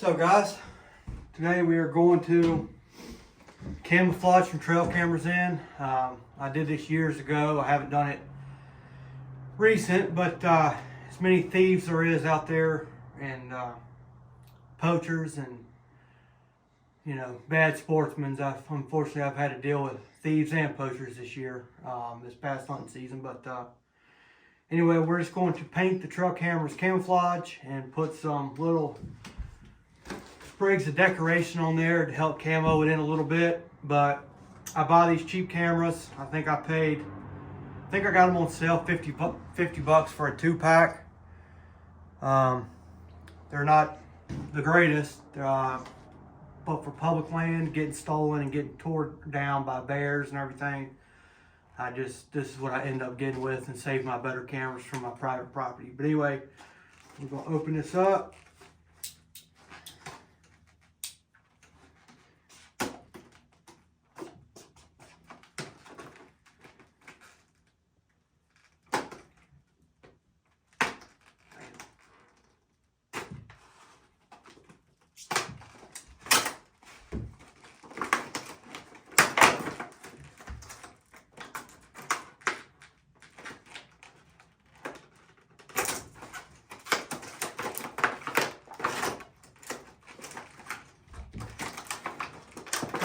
So guys, today we are going to camouflage some trail cameras in. I did this years ago. I haven't done it recent, but as many thieves there is out there, and poachers and bad sportsmen. Unfortunately I've had to deal with thieves and poachers this year, this past hunting season. But anyway, we're just going to paint the trail cameras camouflage and put some little sprigs of decoration on there to help camo it in a little bit. But I buy these cheap cameras. I think I got them on sale, 50 bucks for a 2-pack. They're not the greatest, but for public land, getting stolen and getting torn down by bears and everything, this is what I end up getting with, and save my better cameras from my private property. But anyway, we're gonna open this up.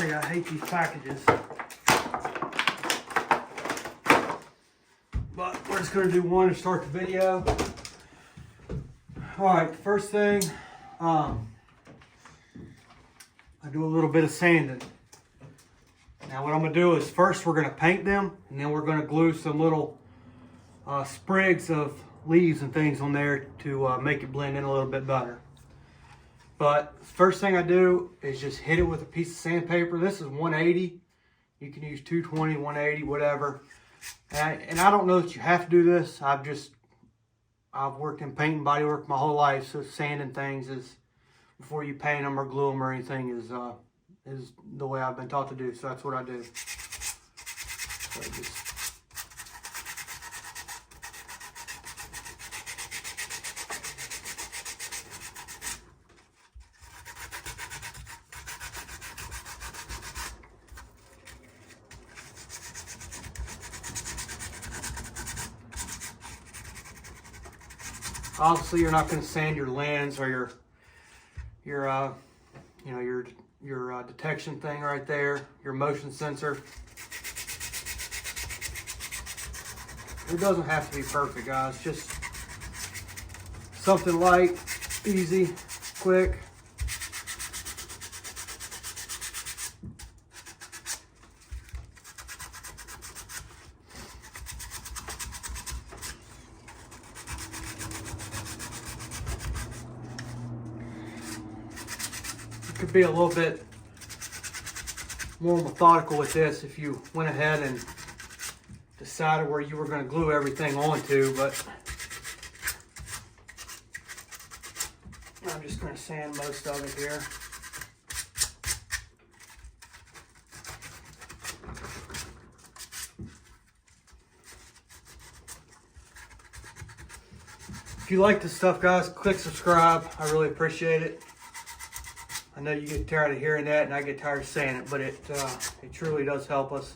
I hate these packages, but we're just going to do one to start the video. Alright, first thing, I do a little bit of sanding. Now what I'm going to do is first we're going to paint them, and then we're going to glue some little sprigs of leaves and things on there to make it blend in a little bit better. But first thing I do is just hit it with a piece of sandpaper. This is 180. You can use 220, 180, whatever. And I don't know that you have to do this. I've worked in paint and body work my whole life, so sanding things is, before you paint them or glue them or anything, is the way I've been taught to do. So that's what I do. So just obviously, you're not going to sand your lens or your detection thing right there, your motion sensor. It doesn't have to be perfect, guys. Just something light, easy, quick. Could be a little bit more methodical with this if you went ahead and decided where you were going to glue everything onto, but I'm just going to sand most of it here. If you like this stuff, guys, click subscribe. I really appreciate it. I know you get tired of hearing that, and I get tired of saying it, but it truly does help us.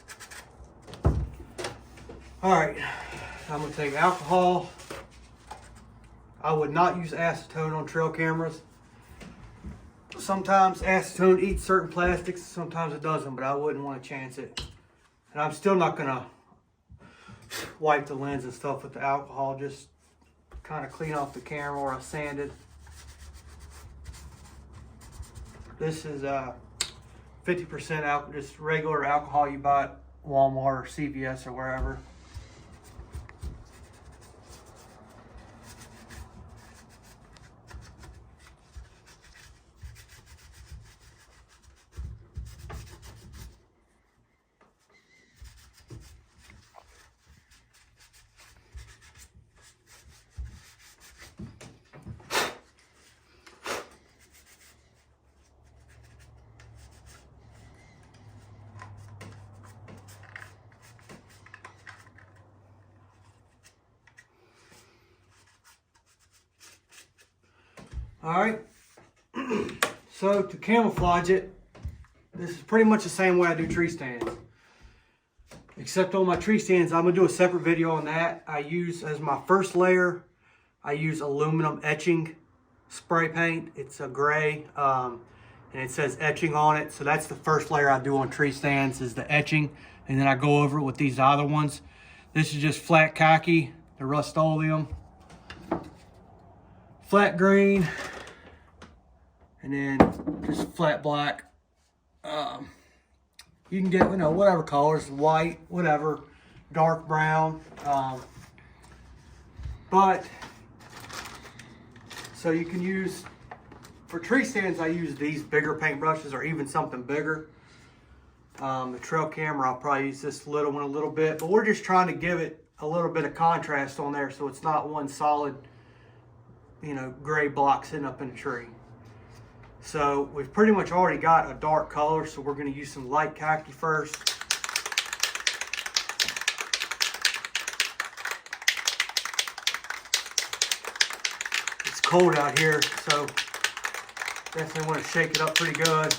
All right, I'm gonna take alcohol. I would not use acetone on trail cameras. Sometimes acetone eats certain plastics, sometimes it doesn't, but I wouldn't want to chance it. And I'm still not gonna wipe the lens and stuff with the alcohol, just kind of clean off the camera where I sanded. This is 50% alcohol, just regular alcohol you buy at Walmart or CVS or wherever. All right. So to camouflage it, this is pretty much the same way I do tree stands. Except on my tree stands, I'm gonna do a separate video on that. I use, as my first layer, I use aluminum etching spray paint. It's a gray, and it says etching on it. So that's the first layer I do on tree stands, is the etching. And then I go over it with these other ones. This is just flat khaki, the Rust-Oleum. Flat green, and then just flat black. You can get, whatever colors, white, whatever, dark brown. So you can use, for tree stands, I use these bigger paintbrushes or even something bigger. The trail camera, I'll probably use this little one a little bit, but we're just trying to give it a little bit of contrast on there so it's not one solid, gray block sitting up in a tree. So we've pretty much already got a dark color, so we're going to use some light khaki first. It's cold out here, so definitely want to shake it up pretty good.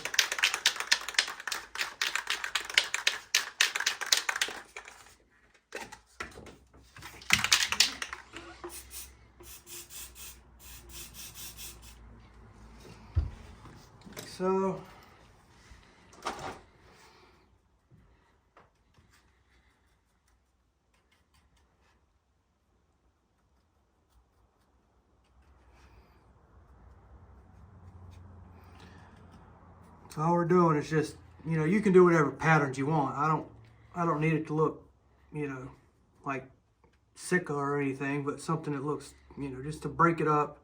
So all we're doing is just, you can do whatever patterns you want. I don't need it to look, like sickle or anything, but something that looks, just to break it up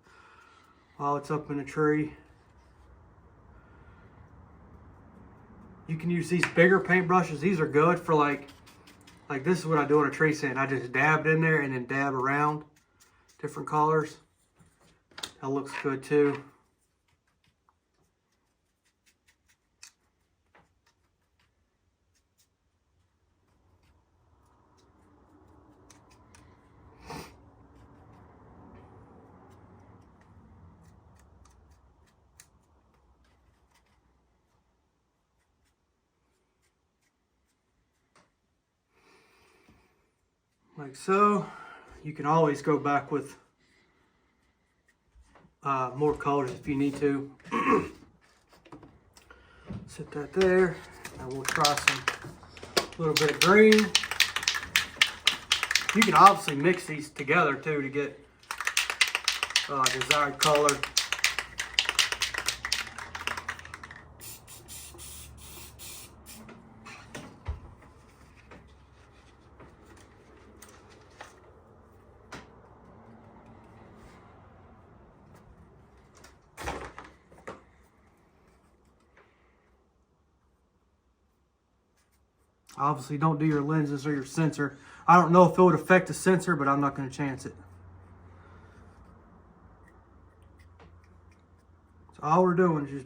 while it's up in a tree. You can use these bigger paintbrushes. These are good for like this is what I do on a tree stand. I just dabbed in there and then dab around different colors. That looks good too. Like so. You can always go back with more colors if you need to. Set that there, and we'll try a little bit of green. You can obviously mix these together too to get desired color. Obviously, don't do your lenses or your sensor. I don't know if it would affect the sensor, but I'm not going to chance it. So all we're doing is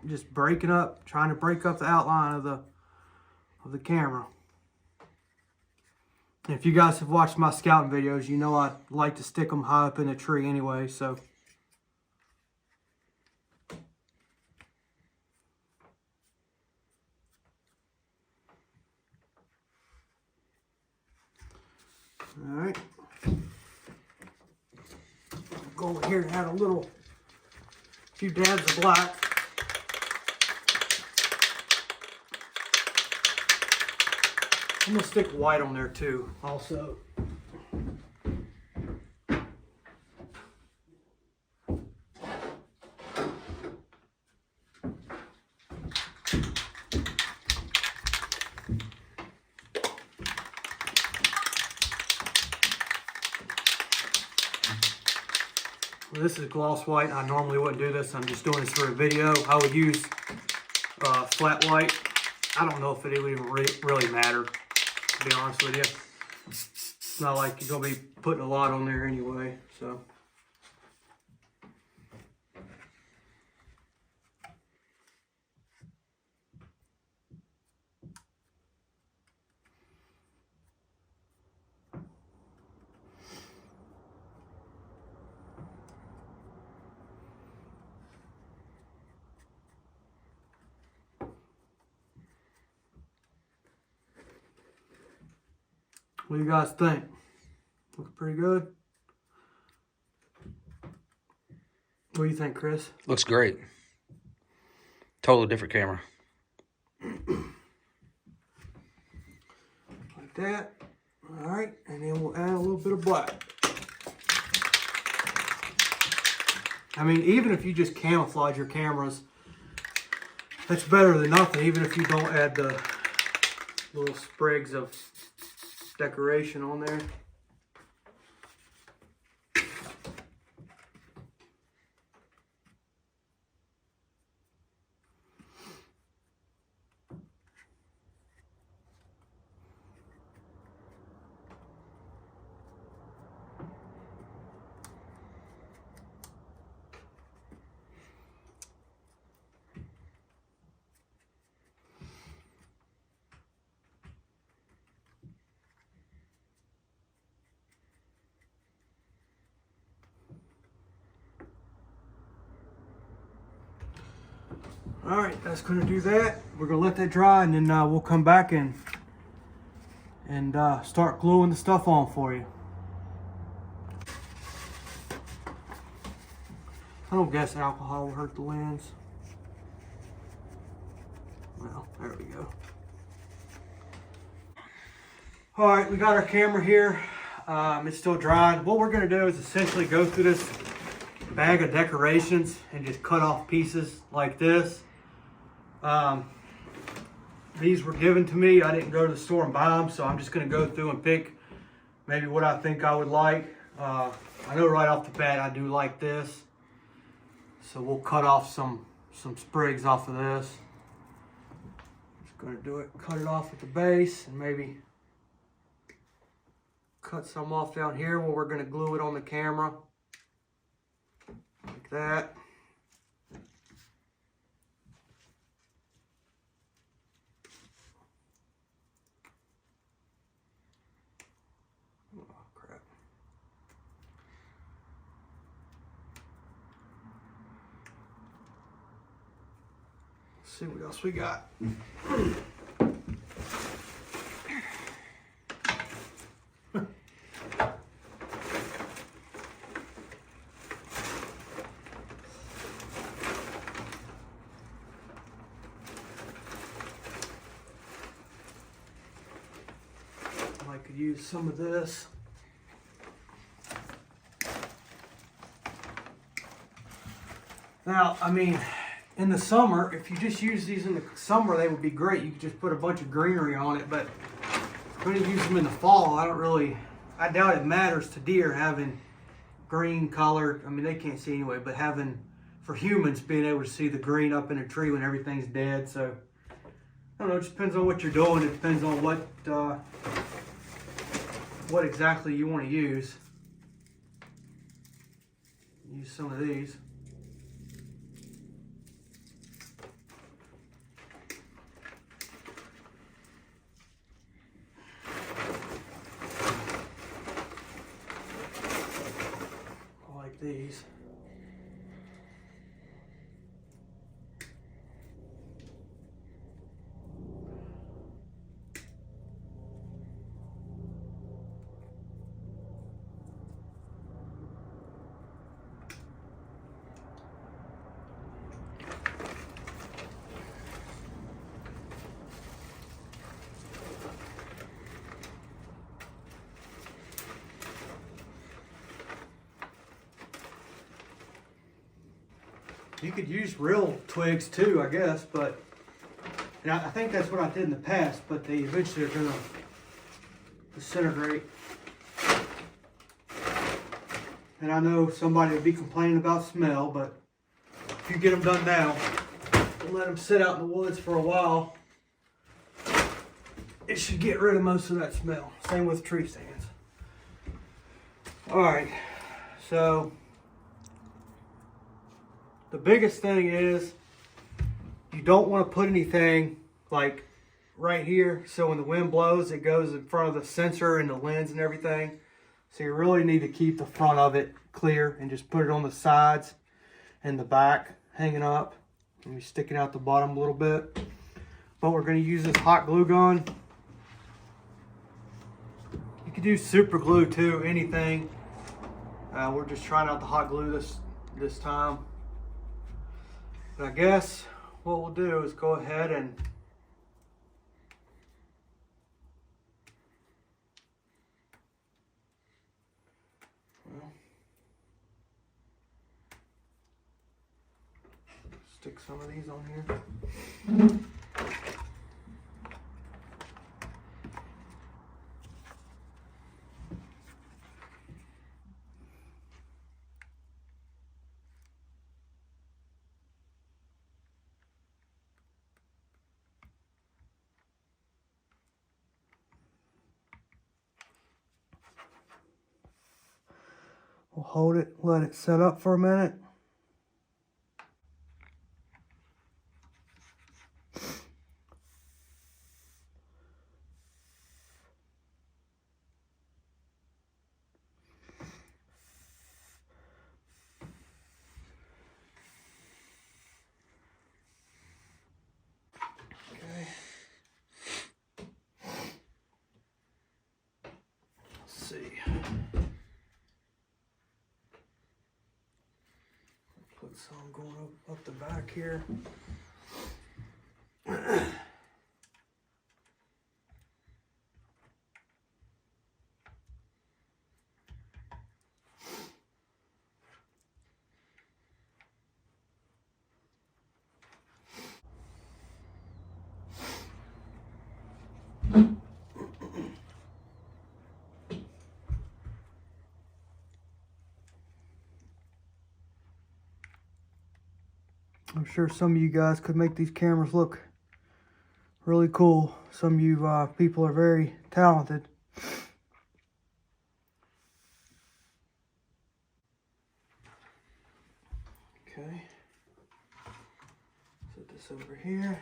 just breaking up, trying to break up the outline of the camera. And if you guys have watched my scouting videos, you know I like to stick them high up in a tree anyway, so. All right, go over here and add a few dabs of black. I'm gonna stick white on there too, also. This is gloss white. I normally wouldn't do this. I'm just doing this for a video. I would use flat white. I don't know if it would even really matter, to be honest with you. It's not like you're going to be putting a lot on there anyway, so. What do you guys think? Looks pretty good. What do you think, Chris? Looks great. Totally different camera. Like that. All right, and then we'll add a little bit of black. I mean, even if you just camouflage your cameras, that's better than nothing, even if you don't add the little sprigs of decoration on there. All right, that's going to do that. We're going to let that dry, and then we'll come back and start gluing the stuff on for you. I don't guess alcohol will hurt the lens. Well, there we go. All right, we got our camera here. It's still drying. What we're going to do is essentially go through this bag of decorations and just cut off pieces like this. These were given to me. I didn't go to the store and buy them, so I'm just going to go through and pick maybe what I think I would like. I know right off the bat I do like this, so we'll cut off some sprigs off of this. Just going to do it, cut it off at the base, and maybe cut some off down here where we're going to glue it on the camera like that. See what else we got. I could use some of this. Now, I mean, in the summer, if you just use these in the summer, they would be great. You could just put a bunch of greenery on it, but when you use them in the fall, I doubt it matters to deer having green color. I mean, they can't see anyway, but for humans, being able to see the green up in a tree when everything's dead. So, I don't know, it just depends on what you're doing. It depends on what exactly you want to use. Use some of these. These. You could use real twigs too, I guess, but and I think that's what I did in the past, but they eventually are going to disintegrate. And I know somebody would be complaining about smell, but if you get them done now and let them sit out in the woods for a while, it should get rid of most of that smell. Same with tree stands. All right, so the biggest thing is you don't want to put anything like right here, so when the wind blows it goes in front of the sensor and the lens and everything. So you really need to keep the front of it clear and just put it on the sides and the back hanging up. Let me stick it out the bottom a little bit. But we're going to use this hot glue gun. You could use super glue too, anything. We're just trying out the hot glue this time. But I guess what we'll do is go ahead and stick some of these on here. We'll hold it, let it set up for a minute. Okay. Let's see. Put some going up the back here. I'm sure some of you guys could make these cameras look really cool. Some of you people are very talented. Okay. Set this over here.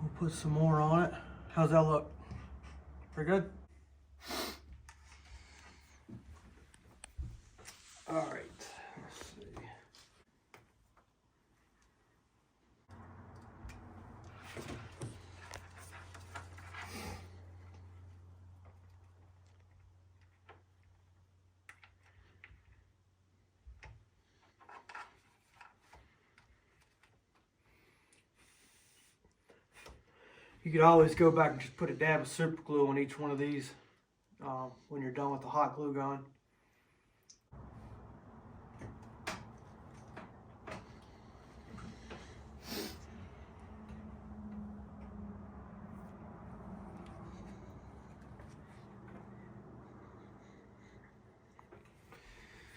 We'll put some more on it. How's that look? Pretty good? All right, let's see. You could always go back and just put a dab of super glue on each one of these when you're done with the hot glue gun.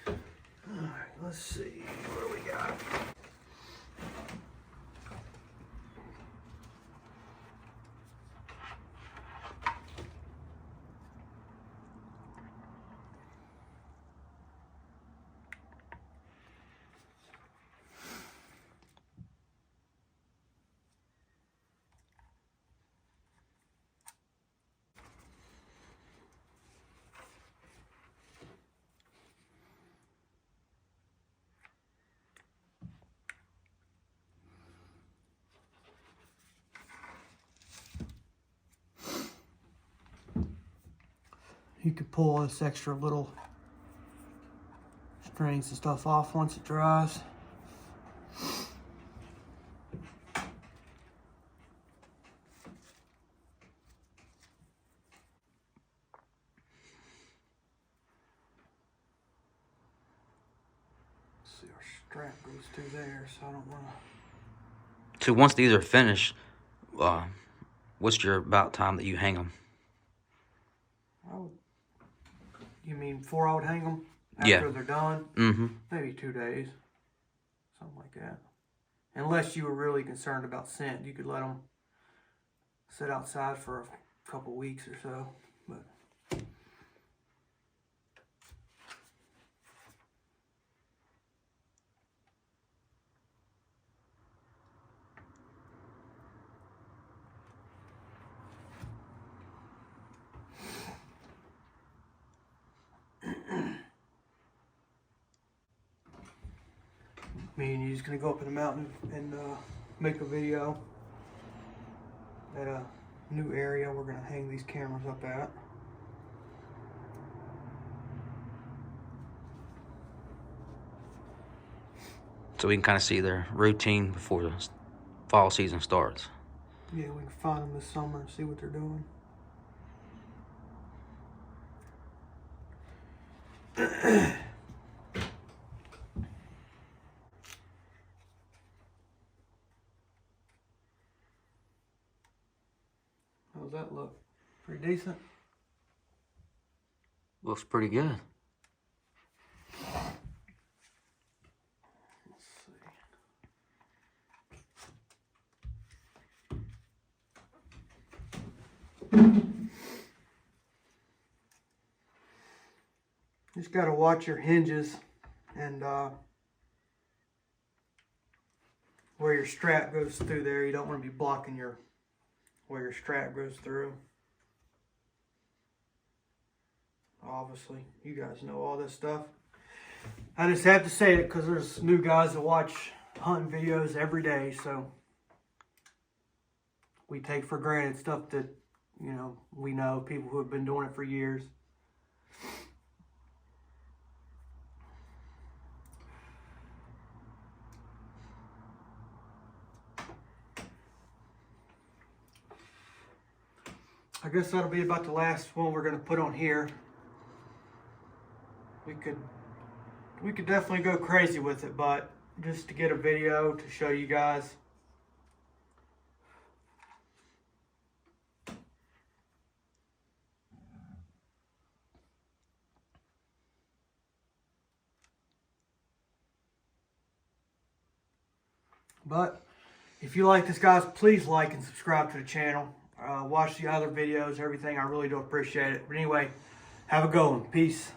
All right, let's see what do we got. You could pull this extra little strings and stuff off once it dries. See, our strap goes through there, so I don't want to. So once these are finished, what's your about time that you hang them? You mean before I would hang them? Yeah. After they're done? Mm-hmm. Maybe 2 days. Something like that. Unless you were really concerned about scent, you could let them sit outside for a couple weeks or so. But me and you just gonna go up in the mountain and make a video at a new area we're gonna hang these cameras up at. So we can kind of see their routine before the fall season starts. Yeah, we can find them this summer and see what they're doing. How's that look? Pretty decent? Looks pretty good. Let's see. Just got to watch your hinges and where your strap goes through there. You don't want to be blocking where your strap goes through. Obviously, you guys know all this stuff. I just have to say it because there's new guys that watch hunting videos every day, so we take for granted stuff that, you know, we know people who have been doing it for years. I guess that'll be about the last one we're going to put on here. We could definitely go crazy with it, but just to get a video to show you guys. But if you like this, guys, please like and subscribe to the channel. Watch the other videos, everything. I really do appreciate it. But anyway, have a good one. Peace.